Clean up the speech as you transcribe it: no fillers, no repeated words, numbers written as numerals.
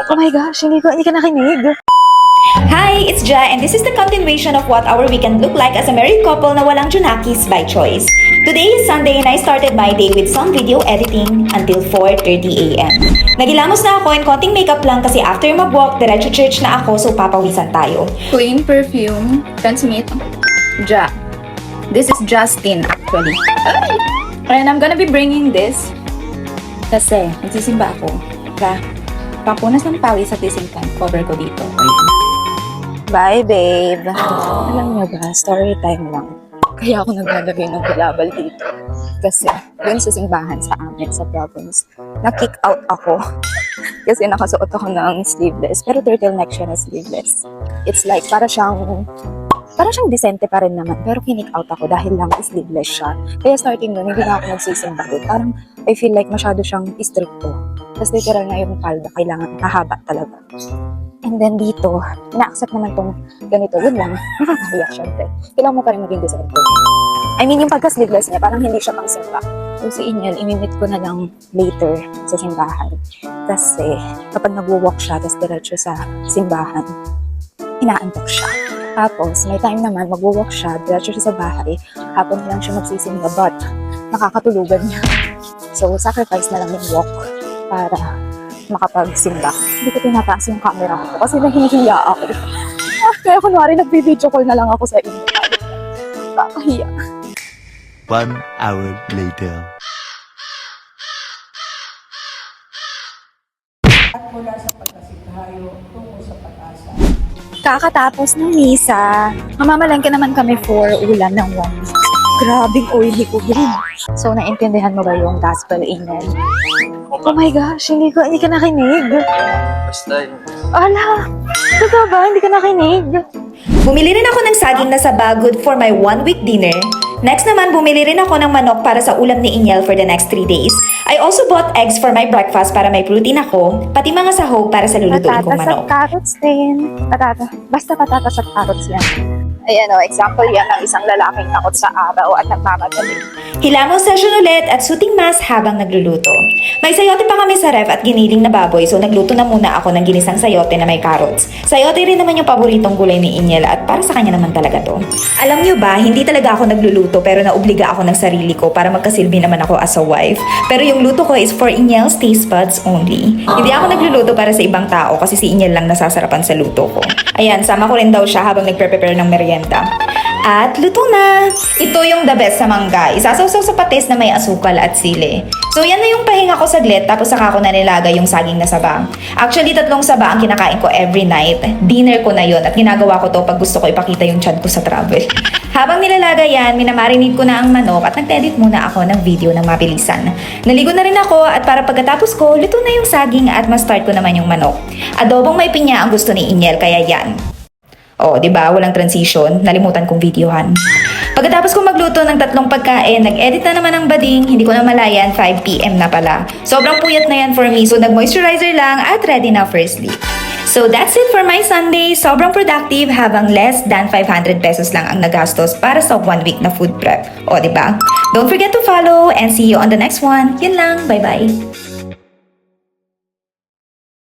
Oh my gosh, hindi ka nakinig. Hi, it's Ja and this is the continuation of what our weekend looked like as a married couple na walang Junakis by choice. Today is Sunday and I started my day with some video editing until 4:30 a.m. Nagilamos na ako and konting makeup lang kasi after mag-walk, diretso church na ako so papawisan tayo. Queen perfume. Friends meet. Ja. This is Justin actually. And I'm gonna be bringing this kasi nagsisimba ako. Papunas ng pawis at the same time, cover ko dito. Bye, babe. Alam niyo ba, story time lang. Kaya ako naglalagay ng bulabal dito. Kasi, dun sa simbahan sa amin, sa province, na-kick out ako. Kasi nakasuot ako ng sleeveless. Pero turtleneck siya na sleeveless. It's like, para siyang decente pa rin naman. Pero kinick out ako dahil lang sleeveless siya. Kaya starting nun, hindi na ako nagsisimba doon. Parang, I feel like masyado siyang stricto. Tapos literal na yung palda, kailangan mahaba talaga. And then dito, ina-accept naman tong ganito. Yun lang, nakakahiya syempre. Kailangan mo pa rin maging decente. I mean, yung pagka-sleeveless niya, parang hindi siya pang simba. So si Inyal, imimit ko na lang later sa simbahan. Kasi kapag nag-walk siya, tapos diretso sa simbahan, inaantok siya. Tapos, may time naman, mag-walk siya, diretso siya sa bahay, hapon lang siya magsisimba, but nakakatulugan niya. So, sacrifice na lang yung walk para makapagsimba. Hindi ko tinataas yung camera ko kasi nahihiya ako. Kaya kunwari nag-video call na lang ako sa inyo. Kakahiya. 1 hour later. Kakatapos ng misa, mamamalengke naman kami for ulam ng 1 week. Grabing oily ko din. So, naintindihan mo ba yung gospel amen? Oh my gosh, hindi ka nakinig. Basta yun. Ala, totoo ba? Hindi ka nakinig. Bumili rin ako ng saging na saba, good for my 1 week dinner. Next naman, bumili rin ako ng manok para sa ulam ni Inyel for the next 3 days. I also bought eggs for my breakfast para may protein ako, pati mga sahog para sa lulutuin kong Patatas manok. at carrots din. Basta patatas at carrots yan. Ayan o, example yan ng isang lalaking takot sa araw at nagmamadali. Hilamos session ulit at shooting mask habang nagluluto. May sayote pa kami sa ref at giniling na baboy so nagluto na muna ako ng ginisang sayote na may carrots. Sayote rin naman yung paboritong gulay ni Inyel at para sa kanya naman talaga to. Alam nyo ba, hindi talaga ako nagluluto pero naobliga ako ng sarili ko para magkasilbi naman ako as a wife. Pero yung luto ko is for Inyel's taste buds only. Hindi ako nagluluto para sa ibang tao kasi si Inyel lang nasasarapan sa luto ko. Ayan, sama ko rin daw siya habang nagprepare ng merienda. At luto na! Ito yung the best sa mangga. Isasawsaw sa patis na may asukal at sili. So yan na yung pahinga ko saglit tapos saka ko na nilagay yung saging na saba. Actually, 3 saba ang kinakain ko every night. Dinner ko na yun at ginagawa ko to pag gusto ko ipakita yung tiyan ko sa travel. Habang nilalagay yan, minamarinate ko na ang manok at nag-edit muna ako ng video ng mabilisan. Naligo na rin ako at para pagkatapos ko, luto na yung saging at ma-start ko naman yung manok. Adobong may pinya ang gusto ni Inyel kaya yan. Oh, di ba? Walang transition. Nalimutan kong videohan. Pagkatapos ko magluto ng 3 pagkain, nag-edit na naman ng bading, hindi ko na malayan, 5 PM na pala. Sobrang puyat na yan for me, so nag-moisturizer lang at ready na for sleep. So that's it for my Sunday. Sobrang productive habang less than 500 pesos lang ang nagastos para sa 1 week na food prep. O, di ba? Don't forget to follow and see you on the next one. Yun lang. Bye-bye.